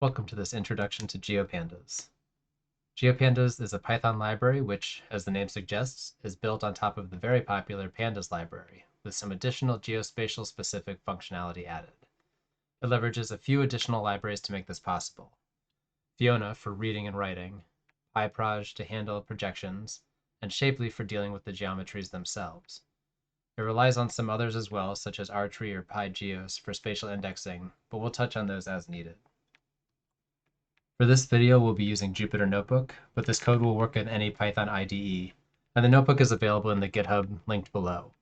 Welcome to this introduction to GeoPandas. GeoPandas is a Python library which, as the name suggests, is built on top of the very popular Pandas library, with some additional geospatial specific functionality added. It leverages a few additional libraries to make this possible. Fiona for reading and writing, PyProj to handle projections, and Shapely for dealing with the geometries themselves. It relies on some others as well, such as rtree or PyGeos for spatial indexing, but we'll touch on those as needed. For this video, we'll be using Jupyter Notebook, but this code will work in any Python IDE, and the notebook is available in the GitHub linked below.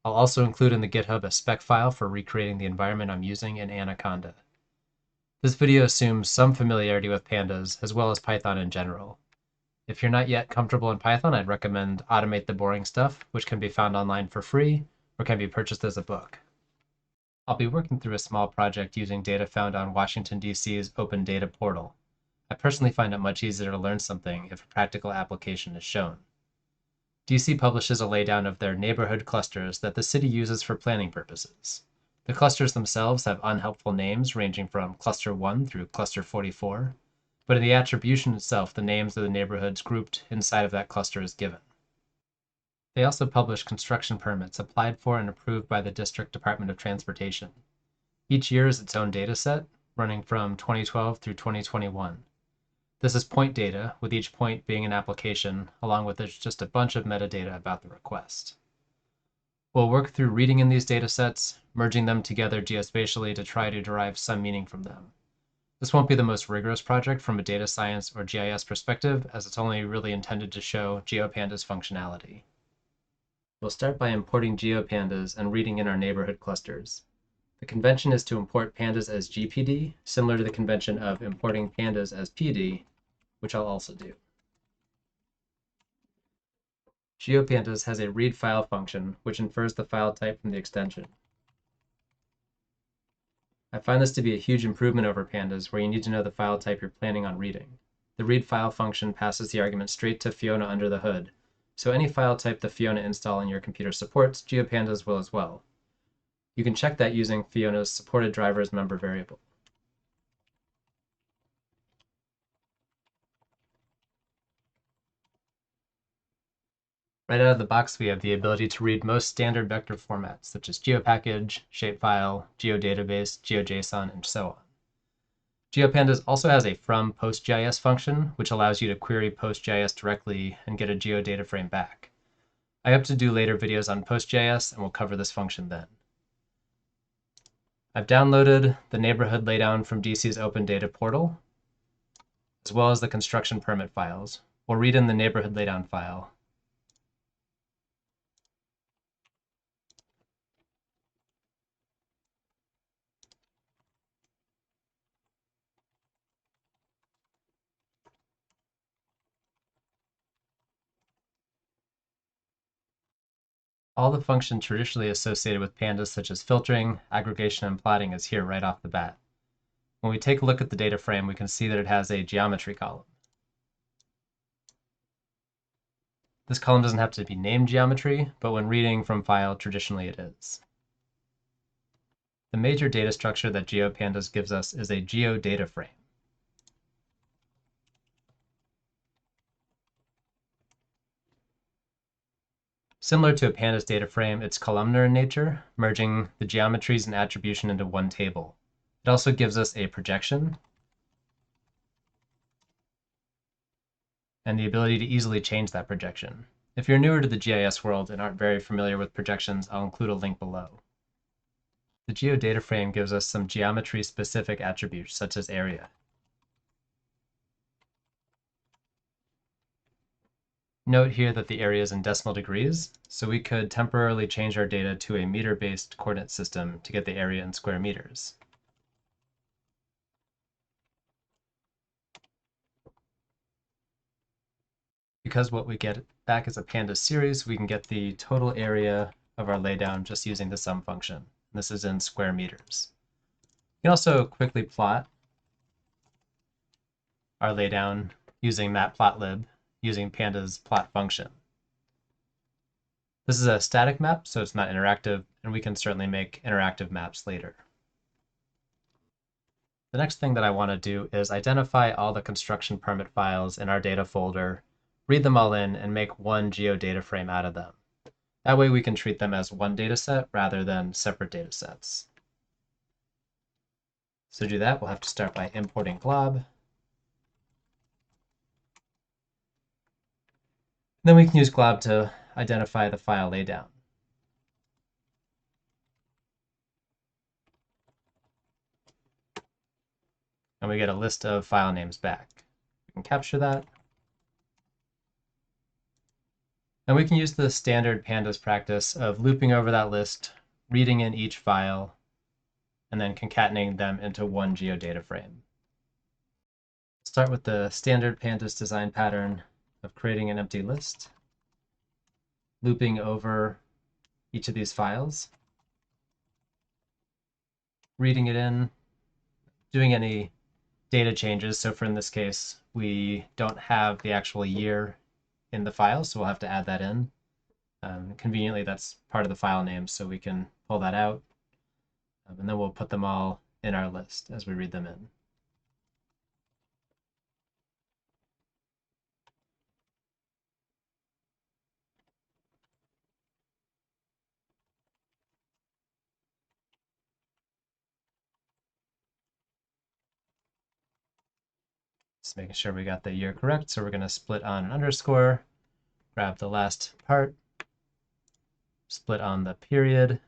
I'll also include in the GitHub a spec file for recreating the environment I'm using in Anaconda. This video assumes some familiarity with pandas, as well as Python in general. If you're not yet comfortable in Python, I'd recommend Automate the Boring Stuff, which can be found online for free, or can be purchased as a book. I'll be working through a small project using data found on Washington, D.C.'s Open Data Portal. I personally find it much easier to learn something if a practical application is shown. DC publishes a laydown of their neighborhood clusters that the city uses for planning purposes. The clusters themselves have unhelpful names ranging from cluster 1 through cluster 44, but in the attribution itself, the names of the neighborhoods grouped inside of that cluster is given. They also publish construction permits applied for and approved by the District Department of Transportation. Each year is its own data set, running from 2012 through 2021. This is point data, with each point being an application, along with just a bunch of metadata about the request. We'll work through reading in these datasets, merging them together geospatially to try to derive some meaning from them. This won't be the most rigorous project from a data science or GIS perspective, as it's only really intended to show GeoPandas functionality. We'll start by importing GeoPandas and reading in our neighborhood clusters. The convention is to import pandas as GPD, similar to the convention of importing pandas as PD, which I'll also do. GeoPandas has a read file function, which infers the file type from the extension. I find this to be a huge improvement over pandas, where you need to know the file type you're planning on reading. The read file function passes the argument straight to Fiona under the hood, so any file type the Fiona install on your computer supports, GeoPandas will as well. You can check that using Fiona's supported drivers member variable. Right out of the box, we have the ability to read most standard vector formats, such as GeoPackage, Shapefile, GeoDatabase, GeoJSON, and so on. GeoPandas also has a from PostGIS function, which allows you to query PostGIS directly and get a geodata frame back. I hope to do later videos on PostGIS, and we'll cover this function then. I've downloaded the neighborhood laydown from DC's Open Data Portal, as well as the construction permit files. We'll read in the neighborhood laydown file. All the function traditionally associated with pandas, such as filtering, aggregation, and plotting, is here right off the bat. When we take a look at the data frame, we can see that it has a geometry column. This column doesn't have to be named geometry, but when reading from file, traditionally it is. The major data structure that GeoPandas gives us is a geodata frame. Similar to a pandas data frame, it's columnar in nature, merging the geometries and attribution into one table. It also gives us a projection and the ability to easily change that projection. If you're newer to the GIS world and aren't very familiar with projections, I'll include a link below. The geodata frame gives us some geometry-specific attributes, such as area. Note here that the area is in decimal degrees, so we could temporarily change our data to a meter-based coordinate system to get the area in square meters. Because what we get back is a pandas series, we can get the total area of our laydown just using the sum function. This is in square meters. You can also quickly plot our laydown using matplotlib, using pandas plot function. This is a static map, so it's not interactive, and we can certainly make interactive maps later. The next thing that I want to do is identify all the construction permit files in our data folder, read them all in, and make one geodata frame out of them. That way we can treat them as one dataset rather than separate datasets. So to do that, we'll have to start by importing glob. Then we can use glob to identify the file laydown. And we get a list of file names back. We can capture that. And we can use the standard pandas practice of looping over that list, reading in each file, and then concatenating them into one geodata frame. Start with the standard pandas design pattern of creating an empty list, looping over each of these files, reading it in, doing any data changes. So for in this case, we don't have the actual year in the file, so we'll have to add that in. Conveniently, that's part of the file name, so we can pull that out. And then we'll put them all in our list as we read them in. Just making sure we got the year correct. So we're going to split on an underscore, grab the last part, split on the period,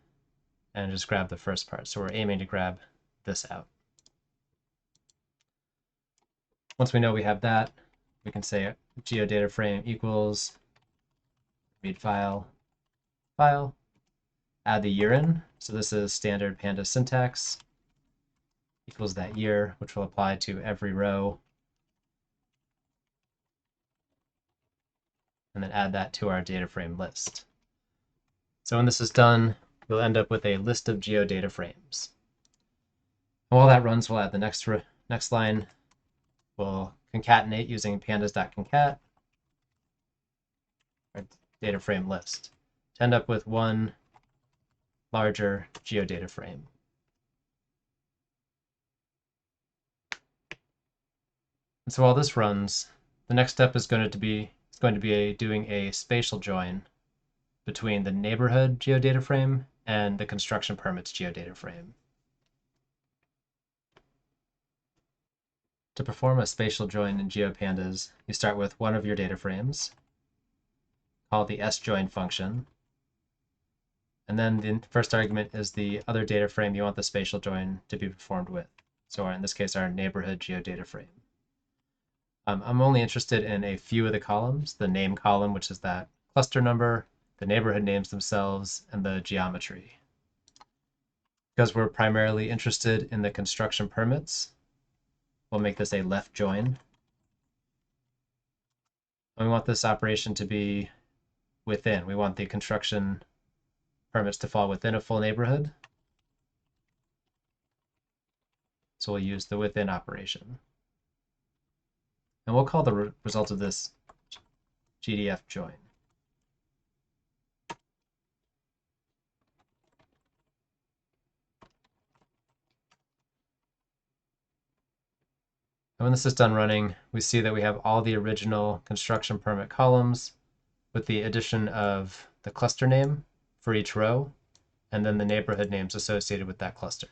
and just grab the first part. So we're aiming to grab this out. Once we know we have that, we can say geodata frame equals read file, file, add the year in. So this is standard pandas syntax, equals that year, which will apply to every row. And then add that to our data frame list. So when this is done, we'll end up with a list of geodata frames. And while that runs, we'll add the next line. We'll concatenate using pandas.concat, our data frame list, to end up with one larger geodata frame. And so while this runs, the next step is going to be doing a spatial join between the neighborhood geodata frame and the construction permits geodata frame. To perform a spatial join in GeoPandas, you start with one of your data frames, call the sjoin function, and then the first argument is the other data frame you want the spatial join to be performed with. So in this case, our neighborhood geodata frame. I'm only interested in a few of the columns, the name column, which is that cluster number, the neighborhood names themselves, and the geometry. Because we're primarily interested in the construction permits, we'll make this a left join. And we want this operation to be within. We want the construction permits to fall within a full neighborhood. So we'll use the within operation. And we'll call the result of this GDF join. And when this is done running, we see that we have all the original construction permit columns with the addition of the cluster name for each row, and then the neighborhood names associated with that cluster.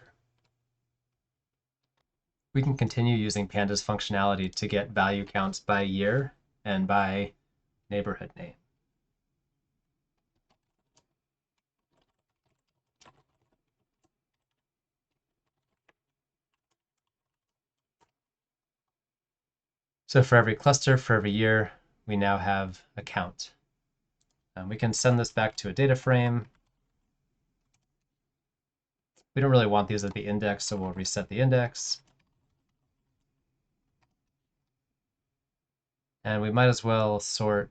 We can continue using Pandas functionality to get value counts by year and by neighborhood name. So for every cluster, for every year, we now have a count. We can send this back to a data frame. We don't really want these at the index, so we'll reset the index. And we might as well sort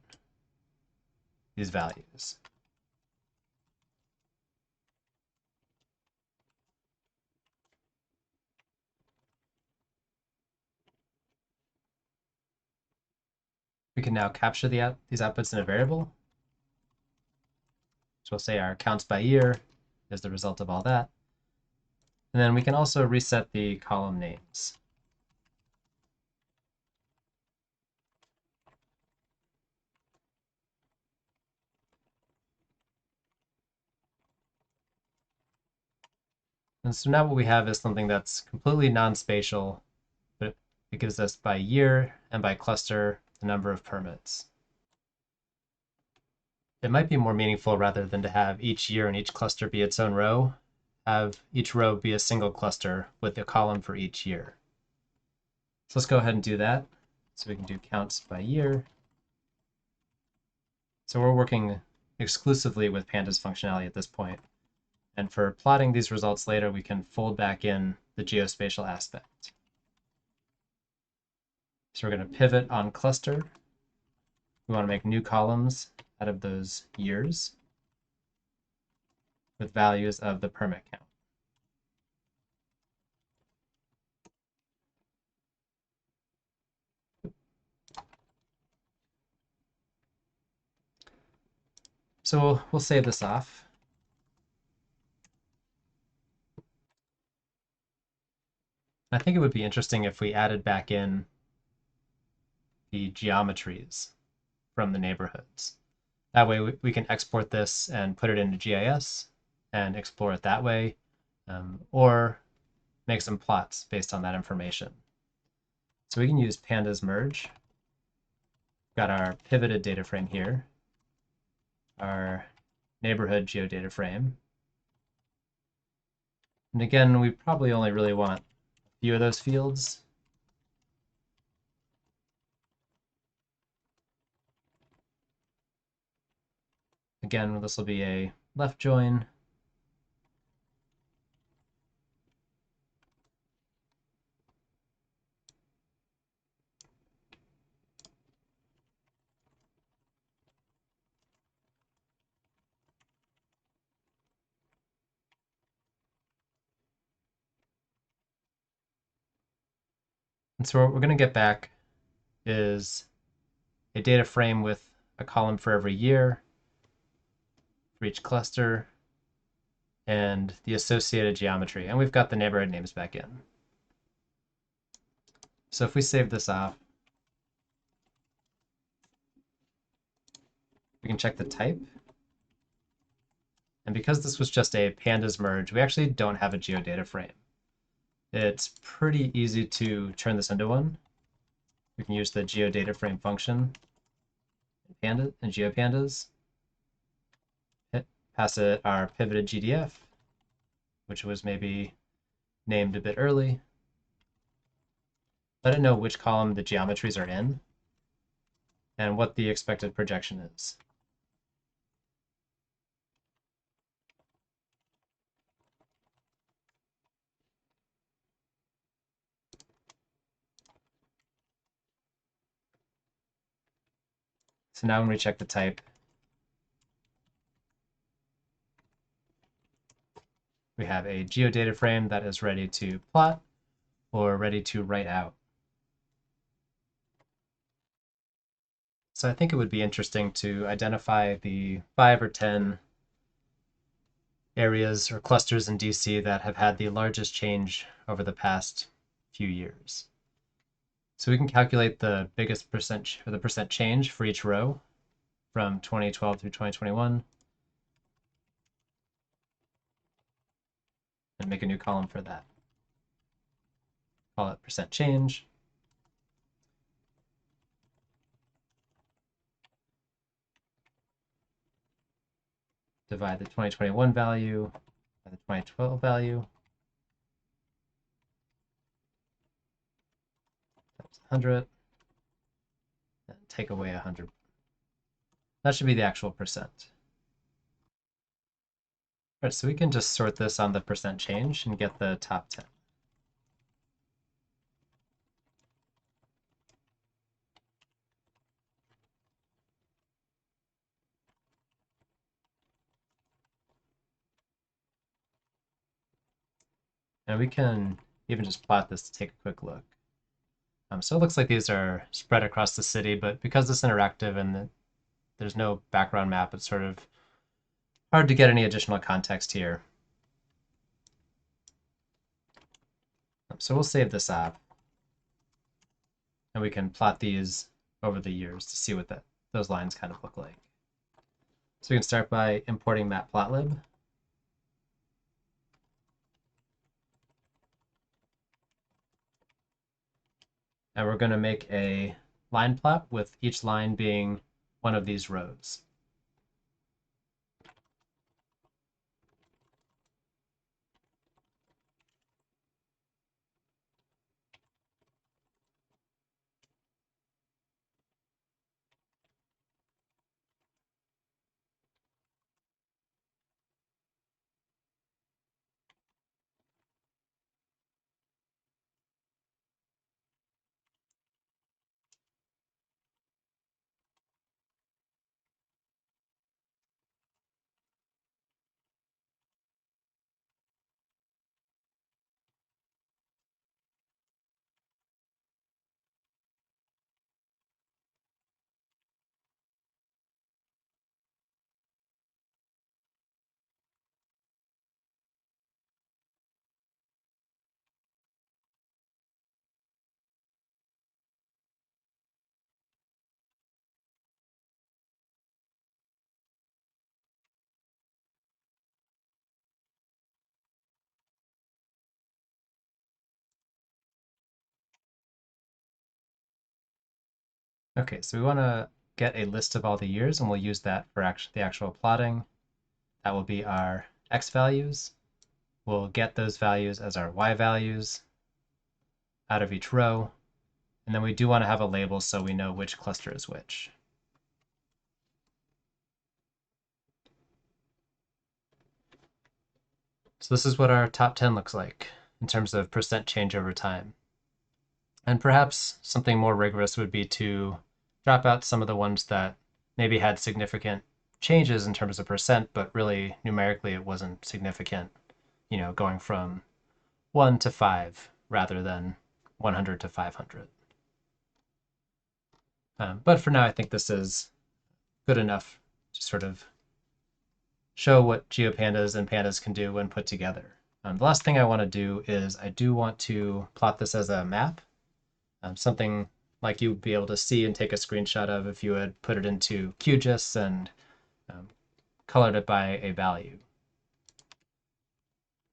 these values. We can now capture these outputs in a variable. So we'll say our counts by year is the result of all that. And then we can also reset the column names. And so now what we have is something that's completely non-spatial, but it gives us by year and by cluster the number of permits. It might be more meaningful rather than to have each year and each cluster be its own row, have each row be a single cluster with a column for each year. So let's go ahead and do that. So we can do counts by year. So we're working exclusively with Pandas functionality at this point. And for plotting these results later, we can fold back in the geospatial aspect. So we're going to pivot on cluster. We want to make new columns out of those years with values of the permit count. So we'll save this off. I think it would be interesting if we added back in the geometries from the neighborhoods. That way we can export this and put it into GIS and explore it that way, or make some plots based on that information. So we can use pandas merge. Got our pivoted data frame here, our neighborhood geodata frame. And again, we probably only really want a few of those fields. Again, this will be a left join. And so what we're going to get back is a data frame with a column for every year, for each cluster, and the associated geometry. And we've got the neighborhood names back in. So if we save this off, we can check the type. And because this was just a pandas merge, we actually don't have a geodata frame. It's pretty easy to turn this into one. We can use the geodata frame function in GeoPandas. Pass it our pivoted GDF, which was maybe named a bit early. Let it know which column the geometries are in and what the expected projection is. So now when we check the type, we have a geodata frame that is ready to plot or ready to write out. So I think it would be interesting to identify the 5 or 10 areas or clusters in DC that have had the largest change over the past few years. So we can calculate the biggest percent or the percent change for each row from 2012 through 2021 and make a new column for that. Call it percent change. Divide the 2021 value by the 2012 value. Times 100. And take away 100. That should be the actual percent. All right, so we can just sort this on the percent change and get the top 10. And we can even just plot this to take a quick look. So it looks like these are spread across the city, but because it's interactive and there's no background map, it's sort of hard to get any additional context here. So we'll save this app, and we can plot these over the years to see what those lines kind of look like. So we can start by importing matplotlib. And we're going to make a line plot with each line being one of these rows. Okay, so we want to get a list of all the years, and we'll use that for the actual plotting. That will be our x values. We'll get those values as our y values out of each row. And then we do want to have a label so we know which cluster is which. So this is what our top 10 looks like in terms of percent change over time. And perhaps something more rigorous would be to drop out some of the ones that maybe had significant changes in terms of percent, but really numerically it wasn't significant, going from 1 to 5 rather than 100 to 500. But for now, I think this is good enough to sort of show what GeoPandas and pandas can do when put together. The last thing I want to do is I do want to plot this as a map, something like you'd be able to see and take a screenshot of if you had put it into QGIS and colored it by a value.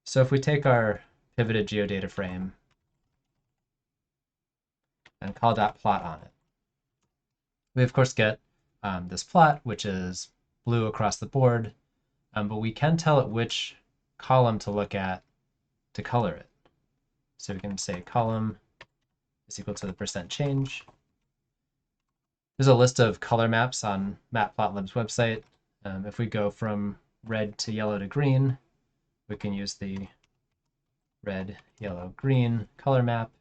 So if we take our pivoted geodata frame and call .plot on it, we of course get this plot, which is blue across the board, but we can tell it which column to look at to color it. So we can say column is equal to the percent change. There's a list of color maps on Matplotlib's website. If we go from red to yellow to green, we can use the red, yellow, green color map,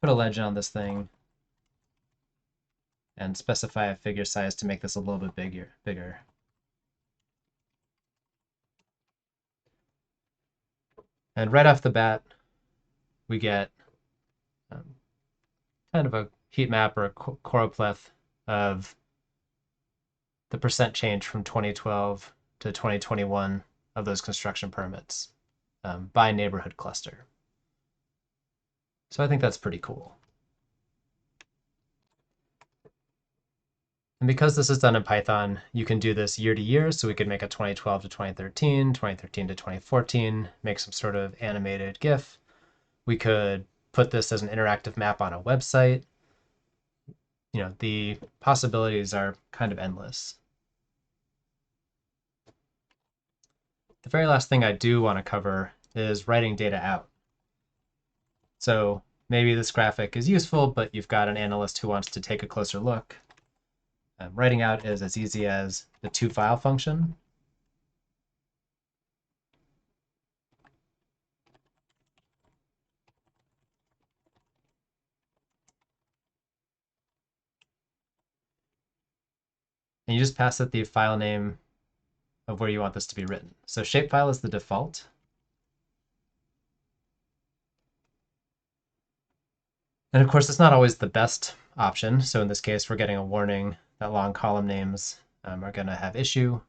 put a legend on this thing, and specify a figure size to make this a little bit bigger. And right off the bat, we get kind of a heat map or a choropleth of the percent change from 2012 to 2021 of those construction permits by neighborhood cluster. So I think that's pretty cool. And because this is done in Python, you can do this year to year. So we could make a 2012 to 2013, 2013 to 2014, make some sort of animated GIF. We could put this as an interactive map on a website. The possibilities are kind of endless. The very last thing I do want to cover is writing data out. So maybe this graphic is useful, but you've got an analyst who wants to take a closer look. Writing out is as easy as the toFile function. And you just pass it the file name of where you want this to be written. So shapefile is the default. And of course, it's not always the best option. So in this case, we're getting a warning that long column names are going to have issue.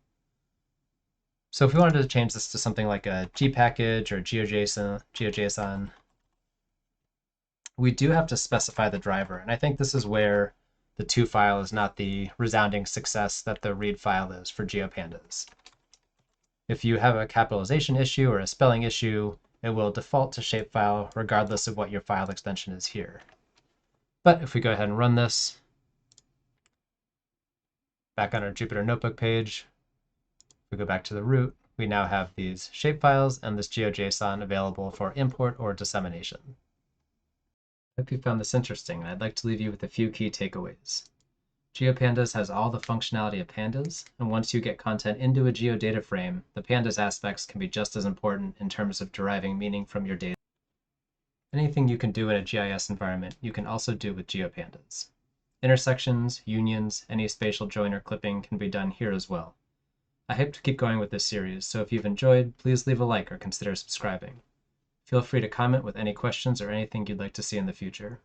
So if we wanted to change this to something like a G package or GeoJSON, we do have to specify the driver, and I think this is where the to file is not the resounding success that the read file is for GeoPandas. If you have a capitalization issue or a spelling issue, it will default to shapefile regardless of what your file extension is here. But if we go ahead and run this, back on our Jupyter Notebook page, if we go back to the root, we now have these shapefiles and this GeoJSON available for import or dissemination. I hope you found this interesting, and I'd like to leave you with a few key takeaways. GeoPandas has all the functionality of pandas, and once you get content into a geodata frame, the pandas aspects can be just as important in terms of deriving meaning from your data. Anything you can do in a GIS environment, you can also do with GeoPandas. Intersections, unions, any spatial join or clipping can be done here as well. I hope to keep going with this series, so if you've enjoyed, please leave a like or consider subscribing. Feel free to comment with any questions or anything you'd like to see in the future.